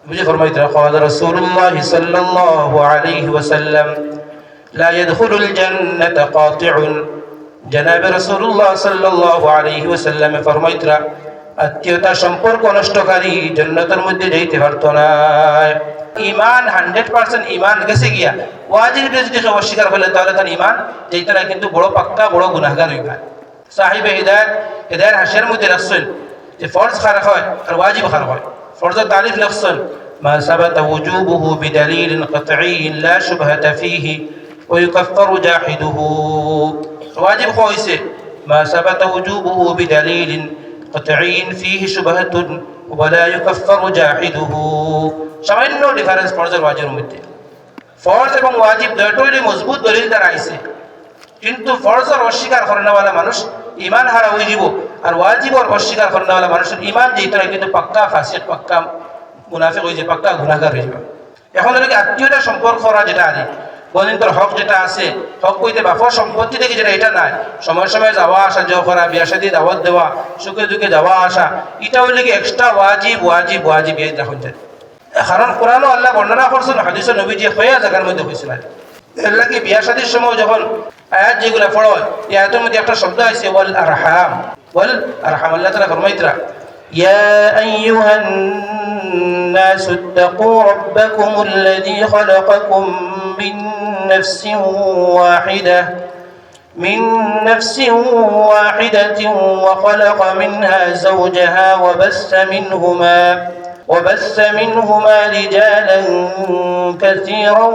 বুঝে ফরমাইতে قال رسول الله صلى الله عليه وسلم لا يدخل الجنة قاطع জনাবে রাসূলুল্লাহ সাল্লাল্লাহু আলাইহি ওয়াসাল্লাম ফরমাইতরা আত্মীয়তা সম্পর্ক নষ্টকারী জান্নাতের মধ্যে যাইতে পারতো না। ঈমান 100% ঈমান গেছে গিয়া ওয়াজিব যদি অস্বীকার করলে তাহলে তার ঈমান যাইতে না, কিন্তু বড় পাক্কা বড় গুনাহগার হইবা। সাহিবে হিদায়াত হাসের মধ্যে রাখছেন যে ফরজ খারাপ হয় আর ওয়াজিব খারাপ হয়। ফরজের তারিফ লিখছেন মা সাবাতা ওয়ুজুবুহু বিদালিলিন কাতঈন লা শুবহাতা ফীহি ওয়া ইউকাফফারু জাহিদুহু। ওয়াজিব হইছে মা সাবাতা ওয়ুজুবুহু বিদালিলিন কাতঈন ফীহি শুবহাতুন ওয়া লা ইউকাফফারু জাহিদুহু। সামান্য ডিফারেন্স ফরজের ওয়াজিবের মধ্যে। ফরজ এবং ওয়াজিব দুটোরই মজবুত দলিল দ্বারা আইছে, কিন্তু ফরজের অস্বীকার করেনওয়ালা মানুষ ঈমান হারা হয়ে যাব, আর ওয়াজিবের অস্বীকার করেনওয়ালা মানুষের ঈমান যেটা কিন্তু পাক্কা ফাসিক, পাক্কা মুনাফিক হয়ে যায়, পাক্কা গুনাহগার হয়ে যাবে। এখন এটাকে আত্মীয়তা সম্পর্ক করা যেটা আছে, বন্ধুত্বের হক যেটা আছে, হক কইতে বাপর সম্পত্তি থেকে যেটা এটা নাই, সময় সময় যাওয়া আসা যাওয়া করা, বিয়া শাদী দাওয়াত দেওয়া, সুখে দুঃখে যাওয়া আসা, এটা হইলে কি এক্সট্রা ওয়াজিব ওয়াজিব ওয়াজিব এই দেখুন যায়। কারণ কোরআনও আল্লাহ বর্ণনা করছেন, হাদিসে নবীজি হয়ে জায়গার মধ্যে হয়েছিল। এর লাগে বিয়া শাদীর সময় যখন আয়াত যেগুলো পড়া হয়, এই আয়াতের মধ্যে একটা শব্দ আছে ওয়াল আরহাম। ওয়াল আরহাম আল্লাহ তাআলা ফরমাইতরা ইয়া আইয়ুহান নাস ইত্তাকু রাব্বাকুমুল্লাযী খালাকাকুম মিন নাফসিন ওয়াহিদাহ من نفس واحدة وخلق منها زوجها وبث منهما رجالا كثيرا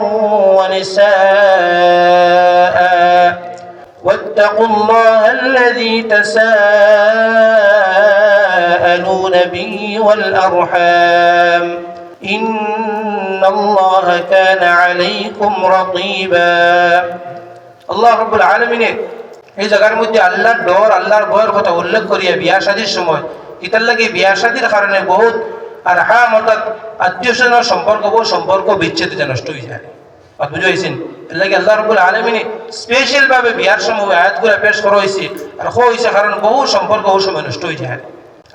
ونساء واتقوا الله الذي تساءلون به والأرحام إن الله كان عليكم رقيبا। আল্লাহ রাব্বুল আলামিনের এই জায়গার মধ্যে আল্লাহর ডর, আল্লাহর ভয়ের কথা উল্লেখ করিয়া বিয়া শাদীর সময় ইতার লাগে বিয়া শাদীর কারণে বহুত আরহাম অর্থাৎ আত্মীয় স্বজনের সম্পর্ক বিচ্ছেদে নষ্ট হয়ে যায়। বুঝে হয়েছেন? এর লাগে আল্লাহ রাব্বুল আলামিন স্পেশাল ভাবে বিয়ার সময় আয়াতগুলো পেশ করা হয়েছে, আর হয়েছে কারণ বহু সম্পর্ক ওই সময় নষ্ট হয়ে যায়।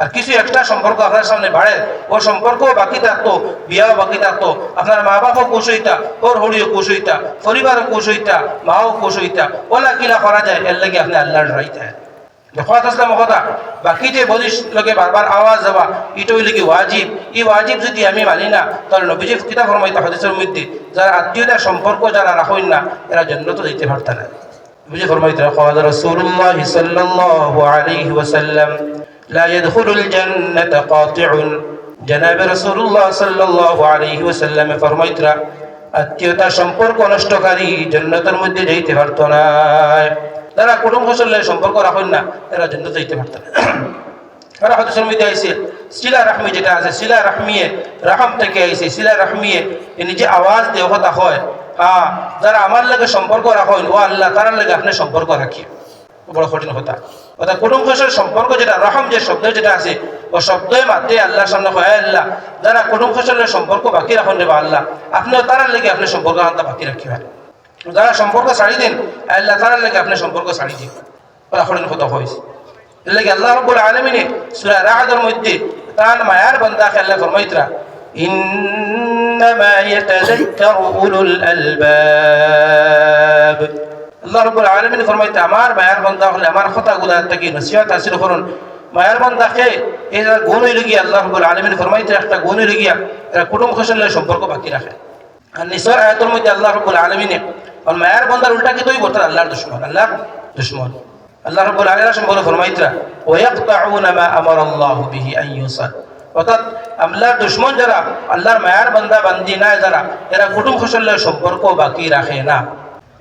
আর কিছু একটা সম্পর্ক আপনার সামনে বাড়ে, ও সম্পর্কও বাকি থাকতো, বিয়াও বাকি থাকতো, আপনার মা বাবাও খুশ হইতা, ওর হরিও খুশ হইতা, পরিবারও খুশ হইতা, মাও খুশ হইতা। ওলা কিলা করা যায়, এর লাগে আপনি আল্লাহর রাইতে কথা বাকি যে বলিস লোকে বারবার আওয়াজ দেওয়া, এটা হইলে কি ওয়াজিব। এই ওয়াজিব যদি আমি মানি না, তাহলে নবীজি কিতাব ফরমাইতে হাদিসের মধ্যে যারা আত্মীয়তার সম্পর্ক যারা রাখেন না, এরা জান্নাত যেতে পারত না। নবীজি ফরমাইতে قال رسول الله صلى الله عليه وسلم لا يدخل الجنة قاطع জনাবে রাসূলুল্লাহ সাল্লাল্লাহু আলাইহি ওয়াসাল্লাম ফরমাইতরা আত্মীয়তা সম্পর্ক নষ্টকারী জান্নাতের মধ্যে যাইতে পারত না। যারা কুটুম ফসলের সম্পর্ক রাখেন না, এরা জান্নাতে যাইতে পারত না। আর হাদিসের মধ্যে আইছে সিলা রাহমি যেটা আছে, সিলা রাহমিয়ে রাহম থেকে আইছে, সিলা রাহমিয়ে নিজে আওয়াজ দেওয়া কথা হয়, যারা আমার লাগে সম্পর্ক রাখেন ও আল্লাহ তার লাগে আপনি সম্পর্ক রাখি, বড় কঠিন কথা। অর্থাৎ কুটুম ফসলের সম্পর্ক যেটা রহম যে শব্দ যেটা আছে, ও শব্দই মাত্রে আল্লাহর সামনে হয় আল্লাহ যারা কুটুম ফসলের সম্পর্ক বাকি রাখেন রে বা আল্লাহ আপনিও তার লাগে আপনি সম্পর্ক বাকি রাখি হয়। যারা সম্পর্ক ছাড়ি দিন আল্লাহ তার লাগে আপনি সম্পর্ক ছাড়ি দিন, বড় কঠিন কথা হয়েছে। এর লাগে আল্লাহ রাব্বুল আলামিন সূরা রা'দের মধ্যে তার মায়ার বান্দাকে আল্লাহ ফরমাইতরা ইন্নামা ইয়াতাযাক্কারু উলুল আলবাব। আল্লাহ রাব্বুল আলামিন ফরমাইতে আমার মায়ার বান্দা হলে আমার কথাগুলো থেকে নসিহত হাসিল করুন। মায়ার বান্দাকে এই গুণ হইল গিয়া আল্লাহ রাব্বুল আলামিন ফরমাইতে একটা গুণ হইল গিয়া এরা কুটুম ফসলের সম্পর্ক বাকি রাখে। আর নিসার আয়াতের মধ্যে আল্লাহ রাব্বুল আলামিন আর মায়ার বান্দার উল্টা কি তৈরি করতেন আল্লাহর দুশমন, আল্লাহর দুশমন। আল্লাহ রাব্বুল আলামিন সম্পর্কে ফরমাইতরা ওয়ায়াকতাউনা মা আমারাল্লাহু বিহি আন ইউসাল। অর্থাৎ আল্লাহর দুশমন যারা, আল্লাহর মায়ার বান্দা বান্দি না যারা, এরা কুটুম ফসলের সম্পর্ক বাকি রাখে না।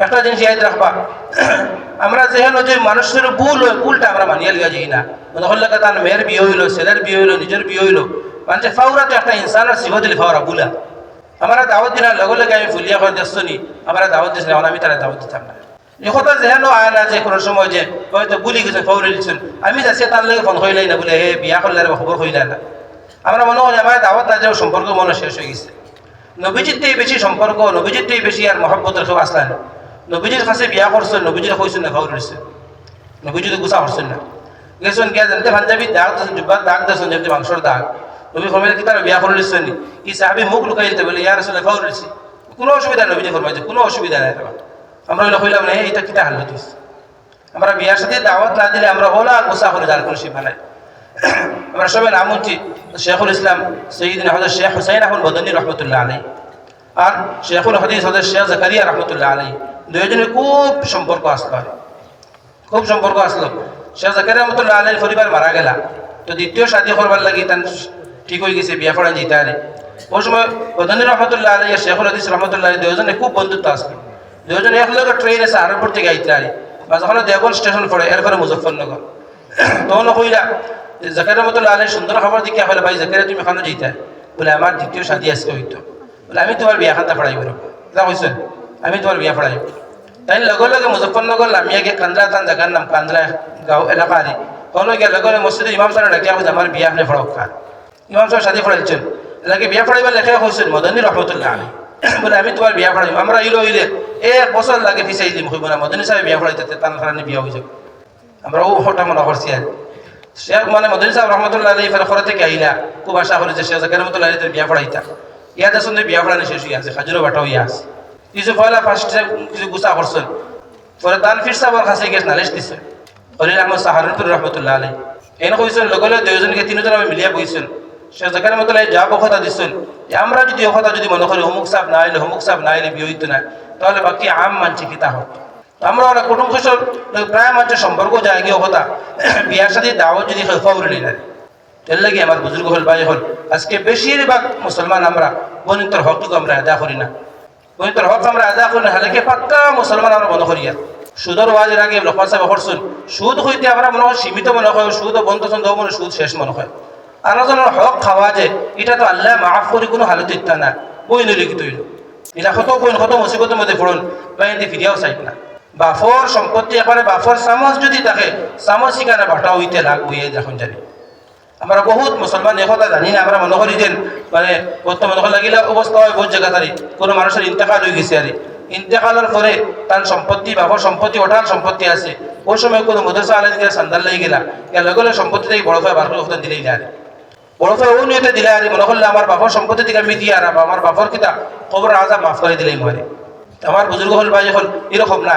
একটা জিনিস ইয়াদ রাখবা, আমরা যেহেন যে মানুষের ভুল হয়, ভুলটা আমরা মানিয়ে লিয়া যাই না। মনে হল তার মেয়ের বিয়ে হইলো, ছেলের বিয়ে হইলো, নিজের বিয়ে হইলো, মানে ফাউরা তো একটা ইনসানের সিফত দিলে ফাউরা ভুলা। আমরা দাওয়াত দিলার লগে লগে আমি ভুলিয়া করে দেখছি আমরা দাওয়াত দিচ্ছি, আমি তারা দাওয়াত দিতাম না। কথা যেহেন আয় না যে কোনো সময় যে হয়তো ভুলি গেছে ফাউরে দিচ্ছেন, আমি যাচ্ছি তার লগে ফোন হইলাই না বলে হে বিয়া করলে খবর হইলে না। আমরা মনে হয় আমার দাওয়াত না যাওয়ার সম্পর্ক মনে শেষ হয়ে গেছে। নবীজির থেকে বেশি সম্পর্ক, নবীজির থেকে বেশি আর মহব্বতের কেউ আসলেন না। নবীজির কাছে বিয়া করছেন, নবীজির কইছেন না ফাউরে দিচ্ছেন, নবীজি তো গুছা করছেন না। গেছেন গিয়া জানতে পাঞ্জাবি দাগ দিয়েছেন, জুব্বার দাগ দিয়েছেন, যেমনি মাংসর দাগ নবী ফরমাইলেন কি তারা বিয়া করে নিচ্ছেন এই সাহাবী মুখ লুকাইতে বলে ইয়া রাসূলুল্লাহ ফাউল নিচ্ছি কোনো অসুবিধা নবী ফরমাইছে কোনো অসুবিধা নাই। আমরা কইলাম না এটা কিটা হাল হতিস আমরা বিয়ার সাথে দাওয়াত না দিলে আমরা ওলা গোসা করে যার কোনো সীমা নাই। আমরা সবাই নাম হচ্ছি শেখুল ইসলাম সৈয়দিনা হযরত শেখ হুসাইন আহমদ মদনী রহমতুল্লাহ আলাইহি আর শেখুল হাদিস হযরত শেখ জাকারিয়া রহমতুল্লাহ আলাইহি দুইজনের খুব সম্পর্ক আসলো, খুব সম্পর্ক আসলো। শেখ জাকারিয়া রহমতুল্লাহ আলাইহির পরিবার মারা গেলা, তো দ্বিতীয় শাদী করবার লাগি তান ঠিক হয়ে গেছে, বিয়া পড়া যেতে আরে। ওই সময় মদনী রহমতুল্লাহ আলাইহি আর শেখুল হাদিস রহমতুল্লাহ আলাইহি দুইজনে খুব বন্ধুত্ব আসলো। দুইজনে একলগে ট্রেন আছে আরবপুর থেকে আইতে আরে, বা যখন দেওবন্দ স্টেশন পড়ে এরপরে মুজফ্ফরনগর, তখন কইলা জাকারিয়া রহমতুল্লাহ আলাইহি সুন্দর খবর দিকে হলে ভাই জাকারিয়া তুমি এখানে যেতে, বলে আমার দ্বিতীয় শাদী আজকে হইতো, বলে আমি তোমার বিয়া খান্তা পড়াইব যা কইছেন, আমি তোমার বিয়া পড়াইব। তাই লগে লগে মুজফ্ফরনগর নামিয়া গিয়ে কান্দ্রা তান জায়গার নাম কান্দ্রা গাঁও এলাকা আরে, তখন গিয়ে লগে মসজিদে ইমাম সাহেব ডাকিয়া কইছে আমার বিয়া আপনি পড়াও খান। ইমাম সাহেব শাদী পড়াইছেন, এলাকে বিয়া পড়াইবার লেখা হয়েছেন মদনী রহমতুল্লাহ আলাইহি, বলে আমি তোমার বিয়া পড়াইব। আমরা ইলে 1 বছর লাগে পিছাই দিম হইব না, মদনী সাহেব বিয়া পড়াইতে তার কারণে বিয়া হয়ে যাবে। আমরা ও হঠাৎ মনে করছি আর শেখ মানে মদনী সাহেব রহমতুল্লাহ আলাইহি ফের খরা থেকে আইলা, খুব আশা করে যে শেখ জাকারিয়া রহমতুল্লাহ আলাইহি বিয়া পড়াইতা। ইয়াদ আসুন বিয়া পড়ানো শেষ হয়ে আছে, খাজুরও বাটা হইয়া আছে। কিছু পয়লা ফার্স্ট কিছু গুছা করছেন, পরে তানফির সাহেবের কাছে গিয়ে নালিশ দিছে খলিল আহমদ সাহারানপুর রহমতুল্লাহ আলাইহি। এনে কইছেন লগে লগে দুইজনকে তিনজন আমি মিলিয়া বইছেন। শেখ জাকারিয়া রহমতুল্লাহ জবাব কথা দিচ্ছেন যে আমরা যদি ও কথা যদি মনে করি অমুক সাহেব না আইলে অমুক সাহেব না আইলে বিয়ে হইতো না, তাহলে বাকি আম মানছে কি তা হতো। আমরা ওরা কুটুম কুশল প্রায় মানুষের সম্পর্ক যায় গিয়ে কথা বিয়ার সাথে দাওয়াত যদি ফাউরি না তেল লাগে আমার বুজুর্গ হল ভাই হল আজকে বেশিরভাগ মুসলমান আমরা বনিতর হকটুকু আমরা আদা করি না, বনিতর হক আমরা আদা করি না, হালাকে পাক্কা মুসলমান আমরা মনে করি। সুদর ওয়াজের আগে লোকমান সাহেব করছেন সুদ হইতে আমরা মনে হয় সীমিত মনে হয়, সুদ বন্ধ ছন্দ মনে সুদ শেষ মনে হয়। আলোচনার হক খাওয়া যে এটা তো আল্লাহ মাফ করি কোনো হালত ইত্যা না, বই নলিখিত হইল এটা কত বই কত মুসিবতের মধ্যে পড়ুন বা এতে ফিরিয়াও চাই না। বাফর সম্পত্তি একবারে বাফর চামচ যদি থাকে চামচ শিকানে বাটা হইতে লাগবে যখন জানি। আমরা বহুত মুসলমান একথা জানি না, আমরা মনে করি যে মানে বর্তমানে লাগিলে অবস্থা হয় বহুত জায়গা তারি কোনো মানুষের ইন্তেকাল হয়ে গেছে আর ইন্তেকালের পরে তার সম্পত্তি বাফর সম্পত্তি ওঠার সম্পত্তি আছে, ওই সময় কোনো মদরসা আলাদা গেলে সান্দাল লেগে গেলা লগে লগে সম্পত্তি থেকে বড় ভাই বার করে দিলেই না, বড় ভাই ও নিয়ে দিলে আর মনে করলে আমার বাফর সম্পত্তি থেকে আমি দিয়ে আর আমার বাফর কিতা খবর আজাব মাফ করে দিলেই মারে। আমার বুজুর্গ হল ভাই হল এরকম না,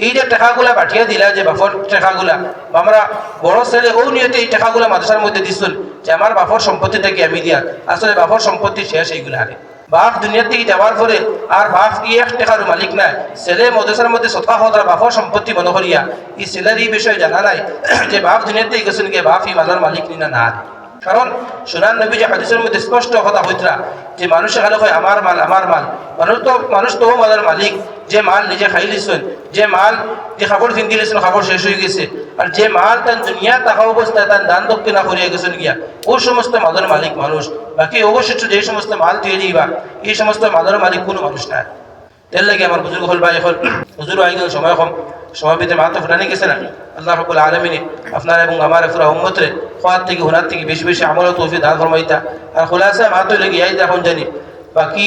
এই যে টাকাগুলা পাঠিয়ে দিলা যে বাফর টাকাগুলা আমরা বড় ছেলে ও নিয়ে এই টাকাগুলা মাদ্রাসার মধ্যে দিচ্ছেন যে আমার বাফর সম্পত্তি থেকে আমি দিয়া, আসলে বাফর সম্পত্তি শেষ এইগুলা আরে বাপ দুনিয়ার থেকে যাওয়ার পরে আর বাপ কি 1 টাকার মালিক নাই, ছেলে মাদ্রাসার মধ্যে সৎকা হওয়ার বাফর সম্পত্তি মনে করিয়া এই ছেলের এই বিষয়ে জানা নাই যে বাপ দুনিয়ার থেকে গেছেন গিয়ে বাপ এই মালার মালিক নিনা না। কারণ সোনার নবী যে হাদিসের মধ্যে স্পষ্ট কথা হইতরা যে মানুষের খালে হয় আমার মাল আমার মাল, মানুষ তো মালের মালিক যে মাল নিজে খাই লিছেন, যে মাল যে খাবার ফিন্দি লিছেন খাবার শেষ হয়ে গেছে, আর যে মাল তার দুনিয়া টাকা অবস্থায় তার দান দক্ষিণা করিয়া গেছেন গিয়া ওই সমস্ত মালের মালিক মানুষ। বাকি অবশিষ্ট যে সমস্ত মাল তৈরি দিবা এই সমস্ত মালের মালিক কোনো মানুষ নাই। তেল লাগে আমার বুজুর্গ হল ভাই হল হুজুর আই গেল সময় কম, সময় পেতে মাত্র ফুটানি গেছে না। আল্লাহ রাব্বুল আলামিন আপনার এবং আমার পুরা উম্মতরে খাওয়ার থেকে হুনার থেকে বেশি বেশি আমল তৌফিক দান ফরমাইতা। আর খুলাসা মাত্র লেগে এই এখন জানি বাকি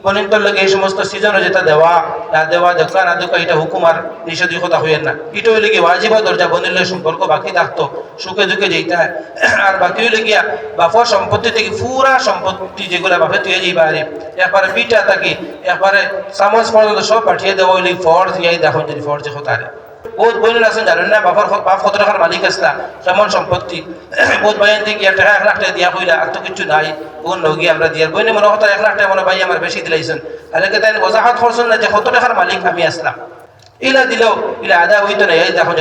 বনিন্তর লাগে এই সমস্ত সিজন যেটা দেওয়া না দেওয়া দেখা না দেখা এটা হুকুম আর নিষেধ কথা হইয়ের না, এটা হইলে গিয়ে ওয়াজিব দরজা বনিলে সম্পর্ক বাকি থাকতো সুখে দুঃখে যেতে হয়। আর বাকি হইলে গিয়া বাপর সম্পত্তি থেকে পুরা সম্পত্তি যেগুলো বাপে তুই যাইবা আরে একবারে পিঠা থাকি একবারে চামচ পর্যন্ত সব পাঠিয়ে দেওয়া হইলে ফর্জ ইয়াই দেখুন যদি ফর্জ হতে আরে বহুত বইনের আছেন জানেন না বাপ কত টাকার মালিক আসলা কেমন সম্পত্তি বহুত বাইন থেকে 1 টাকা 1 লাখ টাকা দিয়া হইলা আর তো কিছু নাই কোন লগি আমরা দিয়ার বইনে মনে হতো 1 লাখ টাকা মনে ভাই আমার বেশি দিলাইছেন আরেকে তাই ওজাহাত করছেন না যে কত টাকার মালিক আমি আসলাম ইলা দিলেও ইলা আদা হইতো না। এই দেখুন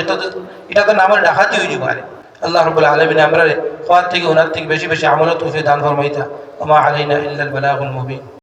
এটা তো নামের ডাকাতি হয়ে যাবে আরে। আল্লাহ রাব্বুল আলামিন আমরা খাওয়ার থেকে ওনার থেকে বেশি বেশি আমল তৌফিক দান ফরমাইতা। ওয়া মা আলাইনা ইল্লাল বালাগুল মুবিন।